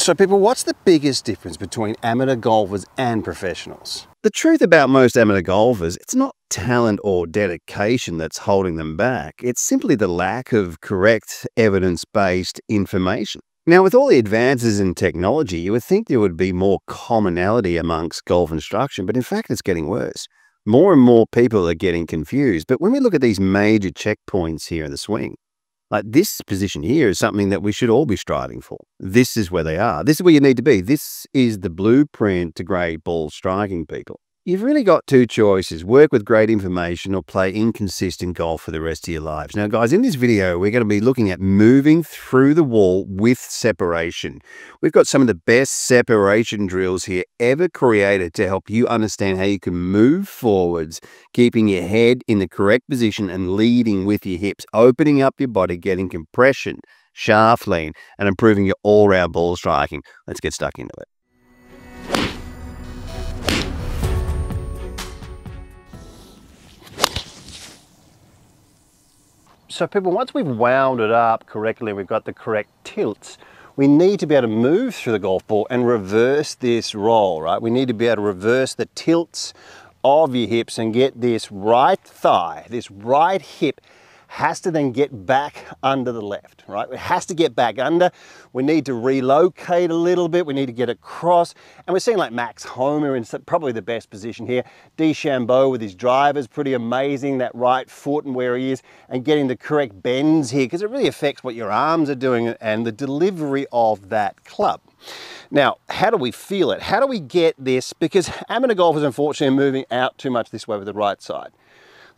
So people, what's the biggest difference between amateur golfers and professionals? The truth about most amateur golfers, it's not talent or dedication that's holding them back. It's simply the lack of correct evidence-based information. Now, with all the advances in technology, you would think there would be more commonality amongst golf instruction, but in fact, it's getting worse. More and more people are getting confused. But when we look at these major checkpoints here in the swing, like this position here is something that we should all be striving for. This is where they are. This is where you need to be. This is the blueprint to great ball striking, people. You've really got two choices: work with great information or play inconsistent golf for the rest of your lives. Now, guys, in this video, we're going to be looking at moving through the wall with separation. We've got some of the best separation drills here ever created to help you understand how you can move forwards, keeping your head in the correct position and leading with your hips, opening up your body, getting compression, shaft lean, and improving your all-round ball striking. Let's get stuck into it. So people, once we've wound it up correctly, we've got the correct tilts, we need to be able to move through the golf ball and reverse this roll, right? We need to be able to reverse the tilts of your hips and get this right thigh, this right hip has to then get back under the left, right? It has to get back under. We need to relocate a little bit. We need to get across. And we're seeing like Max Homer in probably the best position here. DeChambeau with his drivers, pretty amazing. That right foot and where he is and getting the correct bends here, because it really affects what your arms are doing and the delivery of that club. Now, how do we feel it? How do we get this? Because amateur golfers, unfortunately, are moving out too much this way with the right side.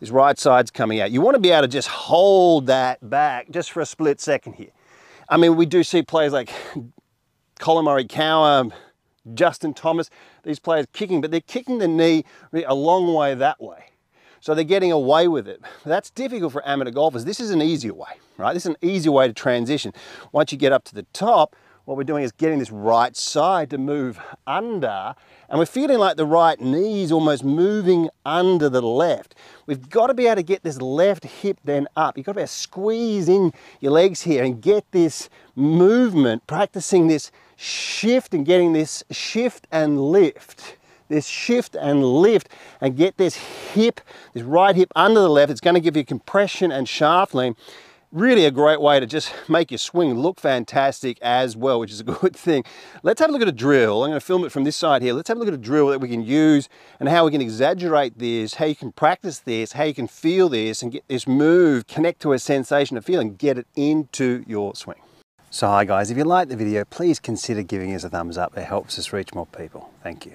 This right side's coming out. You want to be able to just hold that back just for a split second here. I mean, we do see players like Colin Morikawa, Justin Thomas, these players kicking, but they're kicking the knee a long way that way. So they're getting away with it. That's difficult for amateur golfers. This is an easier way, right? This is an easier way to transition. Once you get up to the top, what we're doing is getting this right side to move under, and we're feeling like the right knee is almost moving under the left. We've got to be able to get this left hip then up. You've got to be able to squeeze in your legs here and get this movement, practicing this shift and getting this shift and lift. This shift and lift and get this hip, this right hip under the left. It's going to give you compression and shaft lean. Really a great way to just make your swing look fantastic as well, which is a good thing. Let's have a look at a drill. I'm going to film it from this side here. Let's have a look at a drill that we can use and how we can exaggerate this, how you can practice this, how you can feel this and get this move, connect to a sensation of feeling, get it into your swing. So hi guys, if you liked the video, please consider giving us a thumbs up. It helps us reach more people. Thank you.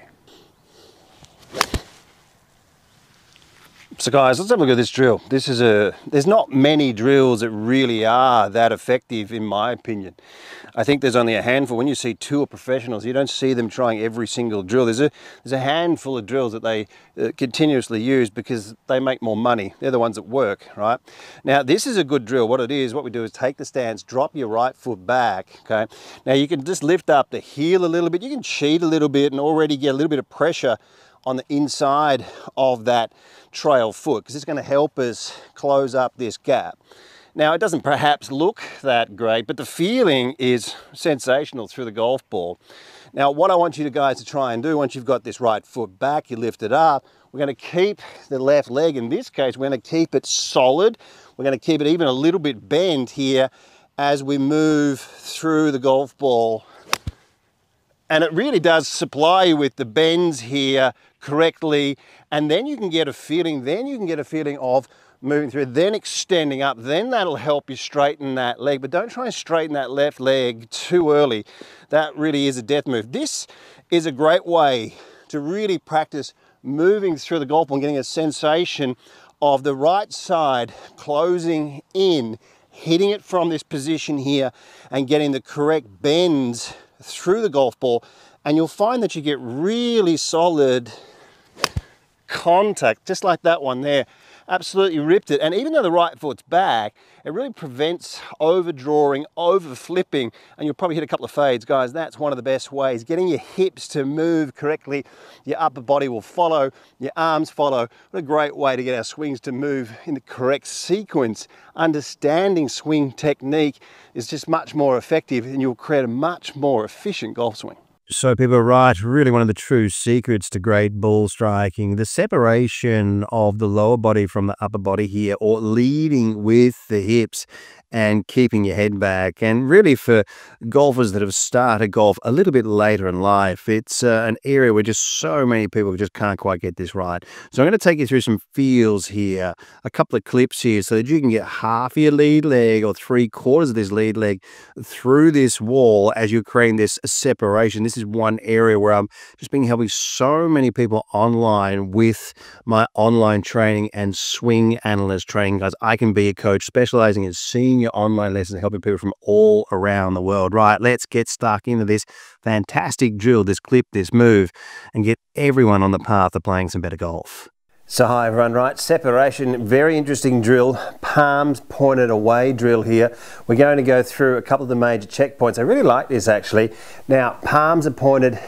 So guys, let's have a look at this drill. There's not many drills that really are that effective in my opinion. I think there's only a handful. When you see tour professionals, you don't see them trying every single drill. There's a handful of drills that they continuously use because they make more money. They're the ones that work, right? Now this is a good drill. What it is, what we do is take the stance, drop your right foot back, okay? Now you can just lift up the heel a little bit. You can cheat a little bit and already get a little bit of pressure on the inside of that trail foot, because it's going to help us close up this gap. Now it doesn't perhaps look that great, but the feeling is sensational through the golf ball. Now what I want you guys to try and do, once you've got this right foot back, you lift it up, we're going to keep the left leg, in this case we're going to keep it solid. We're going to keep it even a little bit bent here as we move through the golf ball. And it really does supply you with the bends here correctly. And then you can get a feeling, of moving through, then extending up. Then that'll help you straighten that leg. But don't try and straighten that left leg too early. That really is a death move. This is a great way to really practice moving through the golf ball and getting a sensation of the right side closing in, hitting it from this position here and getting the correct bends through the golf ball, and you'll find that you get really solid contact, just like that one there, absolutely ripped it. And even though the right foot's back, it really prevents overdrawing, over flipping, and you'll probably hit a couple of fades. Guys, that's one of the best ways. Getting your hips to move correctly, your upper body will follow, your arms follow. What a great way to get our swings to move in the correct sequence. Understanding swing technique is just much more effective, and you'll create a much more efficient golf swing. So people are right, really one of the true secrets to great ball striking, the separation of the lower body from the upper body here, or leading with the hips and keeping your head back. And really for golfers that have started golf a little bit later in life, it's an area where just so many people just can't quite get this right. So I'm going to take you through some feels here, a couple of clips here, so that you can get half of your lead leg or 3/4 of this lead leg through this wall as you're creating this separation. This is one area where I'm just been helping so many people online with my online training and swing analyst training. Guys, I can be a coach specializing in senior online lessons, helping people from all around the world. Right, let's get stuck into this fantastic drill, this clip, this move, and get everyone on the path of playing some better golf. So hi everyone, right, separation, very interesting drill, palms pointed away drill here. We're going to go through a couple of the major checkpoints. I really like this actually. Now, palms are pointed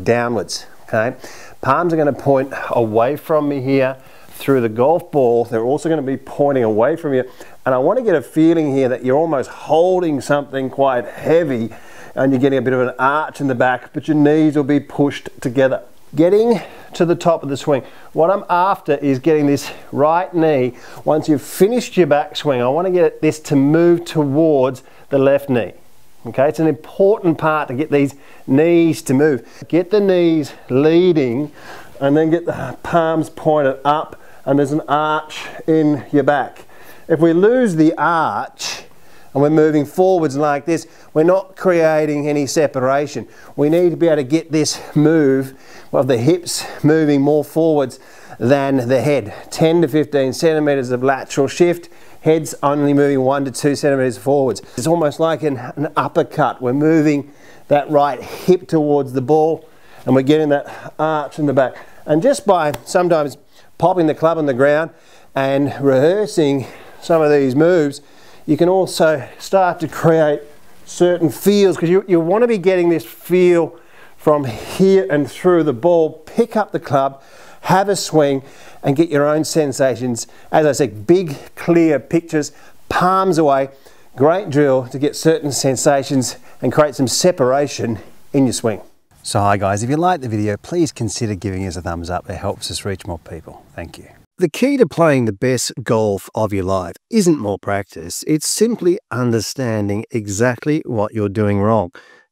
downwards, okay? Palms are going to point away from me here through the golf ball. They're also going to be pointing away from you. And I want to get a feeling here that you're almost holding something quite heavy and you're getting a bit of an arch in the back, but your knees will be pushed together. Getting to the top of the swing, what I'm after is getting this right knee. Once you've finished your backswing, I want to get this to move towards the left knee. Okay, it's an important part to get these knees to move. Get the knees leading and then get the palms pointed up, and there's an arch in your back. If we lose the arch and we're moving forwards like this, we're not creating any separation. We need to be able to get this move of the hips moving more forwards than the head. 10 to 15 centimeters of lateral shift, head's only moving 1 to 2 centimeters forwards. It's almost like an uppercut. We're moving that right hip towards the ball and we're getting that arch in the back. And just by sometimes popping the club on the ground and rehearsing some of these moves, you can also start to create certain feels, because you want to be getting this feel from here and through the ball. Pick up the club, have a swing, and get your own sensations. As I said, big, clear pictures, palms away. Great drill to get certain sensations and create some separation in your swing. So hi guys, if you liked the video, please consider giving us a thumbs up. It helps us reach more people. Thank you. The key to playing the best golf of your life isn't more practice, it's simply understanding exactly what you're doing wrong.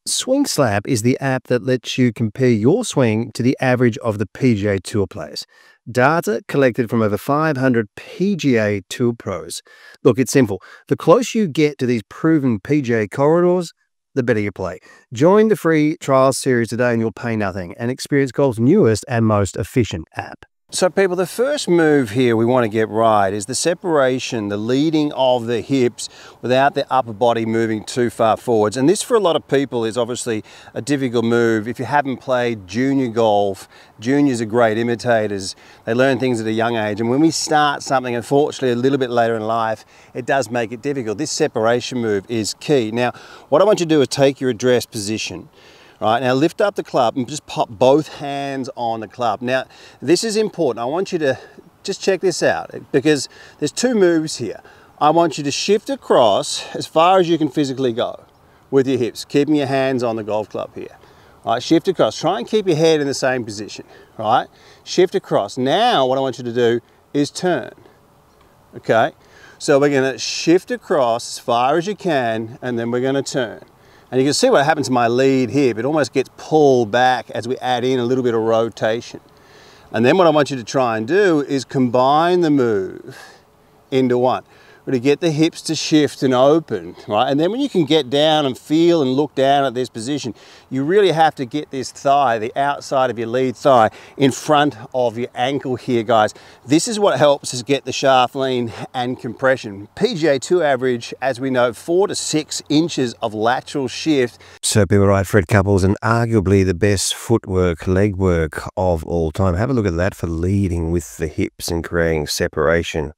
SWINGSLAPP is the app that lets you compare your swing to the average of the PGA Tour players. Data collected from over 500 PGA Tour pros. Look, it's simple. The closer you get to these proven PGA corridors, the better you play. Join the free trial series today and you'll pay nothing and experience golf's newest and most efficient app. So people, the first move here we want to get right is the separation, the leading of the hips without the upper body moving too far forwards. And this for a lot of people is obviously a difficult move. If you haven't played junior golf, juniors are great imitators. They learn things at a young age. And when we start something, unfortunately, a little bit later in life, it does make it difficult. This separation move is key. Now, what I want you to do is take your address position. Right, now lift up the club and just pop both hands on the club. Now, this is important. I want you to just check this out because there's two moves here. I want you to shift across as far as you can physically go with your hips, keeping your hands on the golf club here. All right, shift across. Try and keep your head in the same position. Right, shift across. Now, what I want you to do is turn. Okay, so we're going to shift across as far as you can, and then we're going to turn. And you can see what happens to my lead here. It almost gets pulled back as we add in a little bit of rotation. And then what I want you to try and do is combine the move into one. to get the hips to shift and open, right? And then when you can get down and feel and look down at this position, you really have to get this thigh, the outside of your lead thigh, in front of your ankle here, guys. This is what helps us get the shaft lean and compression. PGA Tour average, as we know, 4 to 6 inches of lateral shift. So people right, Fred Couples, and arguably the best footwork, leg work of all time. Have a look at that for leading with the hips and creating separation.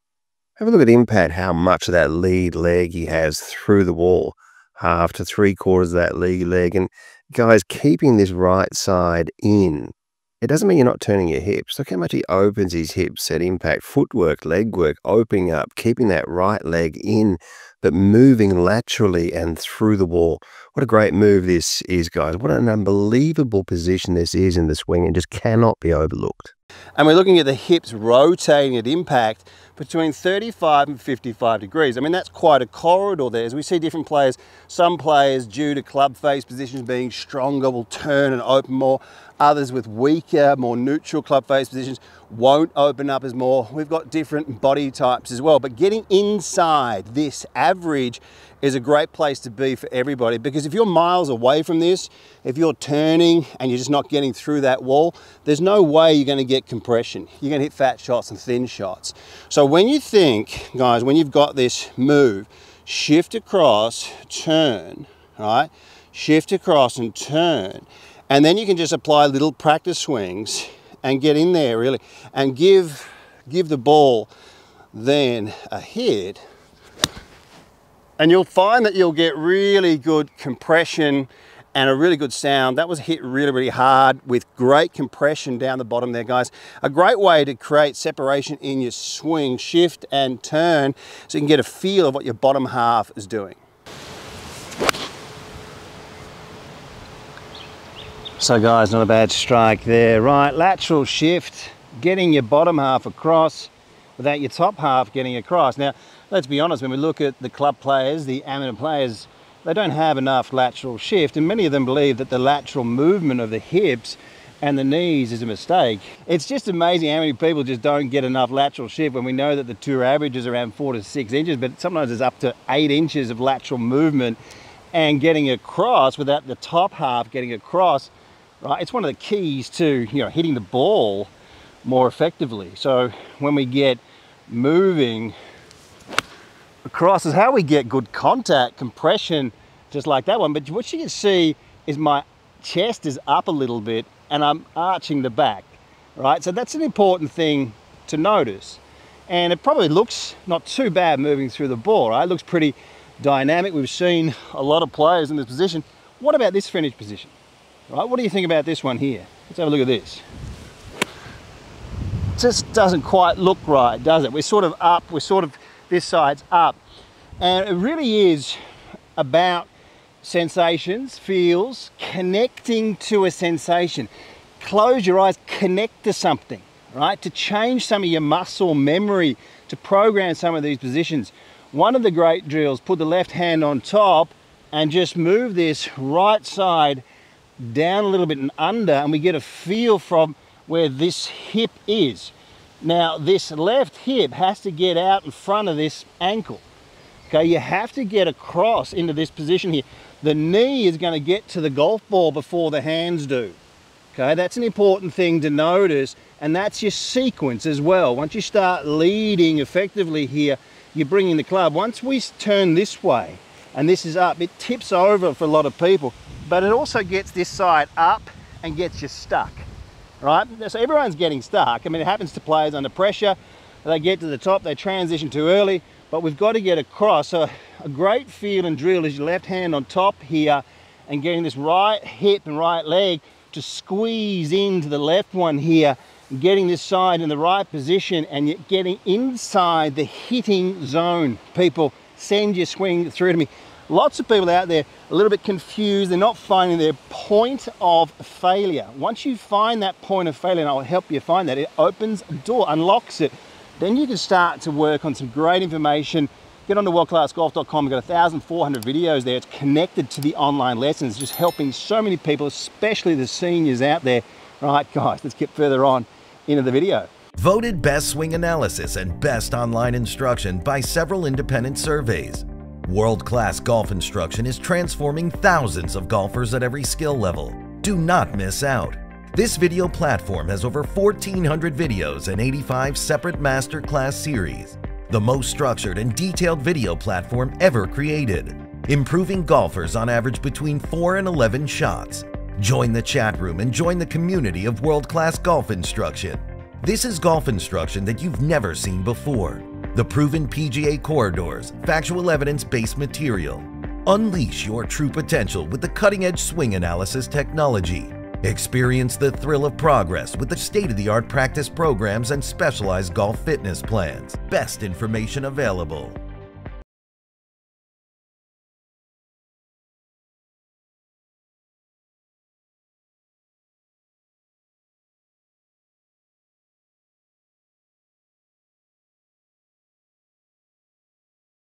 Have a look at impact, how much of that lead leg he has through the wall, half to 3/4 of that lead leg. And guys, keeping this right side in, it doesn't mean you're not turning your hips. Look how much he opens his hips at impact. Footwork, leg work, opening up, keeping that right leg in, but moving laterally and through the wall. What a great move this is, guys. What an unbelievable position this is in the swing, and just cannot be overlooked. And we're looking at the hips rotating at impact between 35 and 55 degrees. I mean, that's quite a corridor there. As we see different players, some players, due to club face positions being stronger, will turn and open more. Others with weaker, more neutral club face positions won't open up as more. We've got different body types as well, but getting inside this average is a great place to be for everybody, because if you're miles away from this, if you're turning and you're just not getting through that wall, there's no way you're going to get compression. You're going to hit fat shots and thin shots. So when you think, guys, when you've got this move, shift across, turn, right? Shift across and turn. And then you can just apply little practice swings and get in there really, and give the ball then a hit. And you'll find that you'll get really good compression and a really good sound. That was hit really, really hard with great compression down the bottom there, guys. A great way to create separation in your swing, shift and turn, so you can get a feel of what your bottom half is doing. So guys, not a bad strike there, right? Lateral shift, getting your bottom half across without your top half getting across. Now, let's be honest, when we look at the club players, the amateur players, they don't have enough lateral shift, and many of them believe that the lateral movement of the hips and the knees is a mistake. It's just amazing how many people just don't get enough lateral shift when we know that the tour average is around 4 to 6 inches, but sometimes it's up to 8 inches of lateral movement and getting across without the top half getting across, right? It's one of the keys to, you know, hitting the ball more effectively. So when we get moving across is how we get good contact, compression, just like that one. But what you can see is my chest is up a little bit and I'm arching the back, right? So that's an important thing to notice. And it probably looks not too bad moving through the ball, right? It looks pretty dynamic. We've seen a lot of players in this position. What about this finish position, right? What do you think about this one here? Let's have a look at this. Just doesn't quite look right, does it? We're sort of up, this side's up. And it really is about sensations, feels, connecting to a sensation. Close your eyes, connect to something, right? To change some of your muscle memory, to program some of these positions. One of the great drills, put the left hand on top and just move this right side down a little bit and under, and we get a feel from where this hip is. Now this left hip has to get out in front of this ankle. Okay, you have to get across into this position here. The knee is going to get to the golf ball before the hands do. Okay, that's an important thing to notice, and that's your sequence as well. Once you start leading effectively here, you're bringing the club. Once we turn this way and this is up, it tips over for a lot of people, but it also gets this side up and gets you stuck. Right, so everyone's getting stuck. I mean, it happens to players under pressure. They get to the top, they transition too early, but we've got to get across. So a great feel and drill is your left hand on top here and getting this right hip and right leg to squeeze into the left one here, getting this side in the right position and yet getting inside the hitting zone. People, send your swing through to me. Lots of people out there a little bit confused. They're not finding their point of failure. Once you find that point of failure, and I'll help you find that, it opens a door, unlocks it. Then you can start to work on some great information. Get onto WorldClassGolf.com. We've got 1,400 videos there. It's connected to the online lessons, just helping so many people, especially the seniors out there. Right, guys, let's get further on into the video. Voted Best Swing Analysis and Best Online Instruction by several independent surveys, World-Class Golf Instruction is transforming thousands of golfers at every skill level. Do not miss out. This video platform has over 1,400 videos and 85 separate masterclass series. The most structured and detailed video platform ever created, improving golfers on average between 4 and 11 shots. Join the chat room and join the community of world-class golf instruction. This is golf instruction that you've never seen before. The proven PGA corridors, factual evidence-based material. Unleash your true potential with the cutting-edge swing analysis technology. Experience the thrill of progress with the state-of-the-art practice programs and specialized golf fitness plans. Best information available.